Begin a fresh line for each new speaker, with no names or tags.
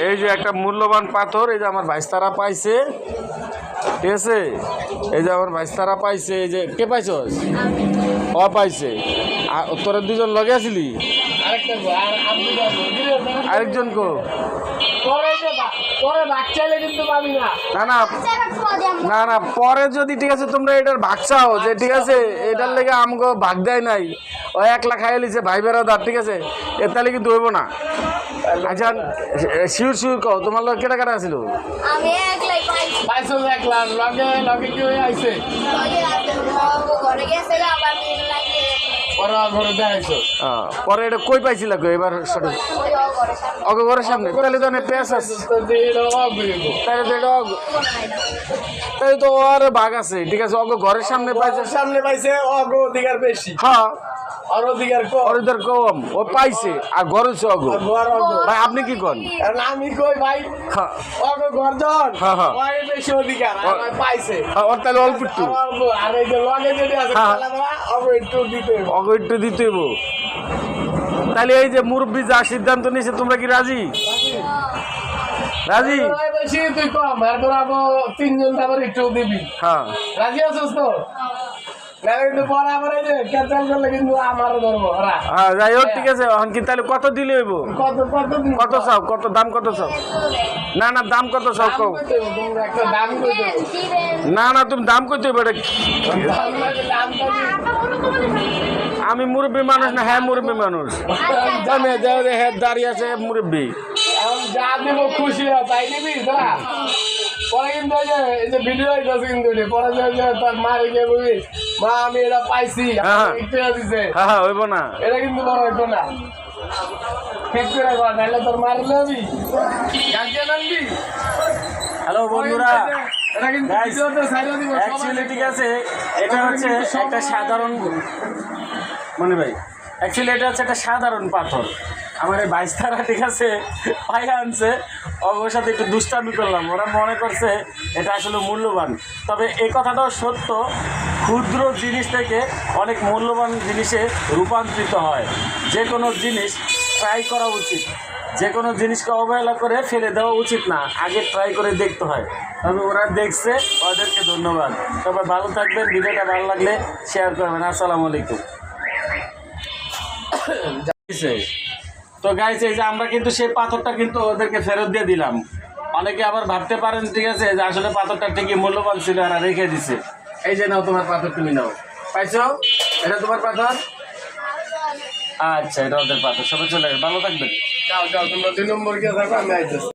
এই যে একটা মূল্যবান পাথর, এই যে আমার ভাইস্তারা পাইছে, ঠিক আছে? এই যে আমার ভাইস্তারা পাইছে, এই যে কে পাইছস? ও পাইছে। আর তোরা দুজন লগে আসিলি? আরেকজন কো? না না না না, পরে যদি ঠিক আছে তোমরা এটার ভাগ চাও যে ঠিক আছে এটার লেগে আমাকে ভাগ দেয় নাই, ও 1 লাখ খাইয়ে লিছে ভাই বেড়াদার, ঠিক আছে? এর তাহলে কিন্তু হইব না। আচ্ছা শিউর শিউর কও, তোমার লোক কেটা কাটা আছিল?
আমি একলাই পাইছো একলা লগে লগে কি হই আইছে ঘরে গেছে আবার লাগে পরে ঘরে দেখাইছো।
পরে এটা কই পাইছিল কই এবার সঠিক? অগ ঘরের সামনে। তাহলে তো পেঁয়াজ আছে, তাহলে তো ওর ভাগ আছে, ঠিক আছে? অগ ঘরের সামনে পাইছে,
সামনে পাইছে অগ অধিকার বেশি।
হ্যাঁ
আর অধিকার
কম ও পাইছে, আর ঘর হচ্ছে অগ। ভাই আপনি কি কন?
আমি কই ভাই অগ গর্জন ওই বেশি অধিকার পাইছে,
ওর তাহলে অল্প একটু,
আর এই যে লগে যদি আছে অগ একটু দিতে হইব,
অগ একটু দিতে হইব। তাহলে এই যে মুরব্বী যা সিদ্ধান্ত নিয়েছে তোমরা কি রাজি? রাজি?
বেশি তুই কম, এরপর আবো 3 জন আবার একটু দিবি।
হ্যাঁ
রাজি আছিস তো? কিন্তু পরে আবার এই যে ক্যান্সেল করলে কিন্তু আমারও ধরবো ওরা।
হ্যাঁ যাই হোক, ঠিক আছে। এখন কি তাহলে কত দিলে হইব? কত চাও? কত দাম? কত চাও? না না দাম কত চাও কও?
একটা দাম কই দেব?
না না তুমি দাম কইতে হইব। এটা আমি মুরব্বী মানুষ না? হ্যাঁ মুরব্বী মানুষ, জানে হ্যাঁ দাঁড়িয়ে আছে মুরব্বী।
যা দেবো খুশি তাই নিবি তোরা। পরে কিন্তু এই যে ভিডিও হইতেছে কিন্তু পরে তার মারে গিয়ে বলবি মা আমি এটা পাইছি দিছে।
হ্যাঁ হ্যাঁ হইব না,
এটা কিন্তু বড় হইতো না। ঠিক করে কর, নাহলে তোর মারলে হবি আনবি।
হ্যালো বন্ধুরা,
এটা কিন্তু ভিডিওতে ছাইড়া দিব
অ্যাকচুয়ালি ঠিক আছে এটা হচ্ছে একটা সাধারণ, মনে ভাই অ্যাকচুয়ালি এটা হচ্ছে একটা সাধারণ পাথর। আমার এই বাইস্তারা ঠিক আছে পাইয়া আনছে, ওর সাথে একটু দুষ্টামি করলাম, ওরা মনে করছে এটা আসলে মূল্যবান। তবে এই কথাটাও সত্য, ক্ষুদ্র জিনিস থেকে অনেক মূল্যবান জিনিসে রূপান্তরিত হয়। যে কোনো জিনিস ট্রাই করা উচিত, যে কোনো জিনিসকে অবহেলা করে ফেলে দেওয়া উচিত না, আগে ট্রাই করে দেখতে হয়। তবে ওরা দেখছে, ওদেরকে ধন্যবাদ। তবে ভালো থাকবেন, ভিডিওটা ভালো লাগলে শেয়ার করবেন। আসসালামু আলাইকুম। তো গাইস এই যে আমরা কিন্তু সেই পাথরটা কিন্তু ওদেরকে ফেরত দিয়ে দিলাম। অনেকে আবার ভাবতে পারেন ঠিক আছে যে আসলে পাথরটা ঠিকই মূল্যবান ছিল, আর রেখে দিছে। এই যে নাও তোমার পাথর, তুমি নাও। পাইছো? এটা তোমার পাথর। আচ্ছা এটা ওদের পাথর। সবাই চলে ভালো থাকবেন।
যাও যাও, তোমরা 2 নম্বর গিয়ে থাকো, আমি আইতেছি।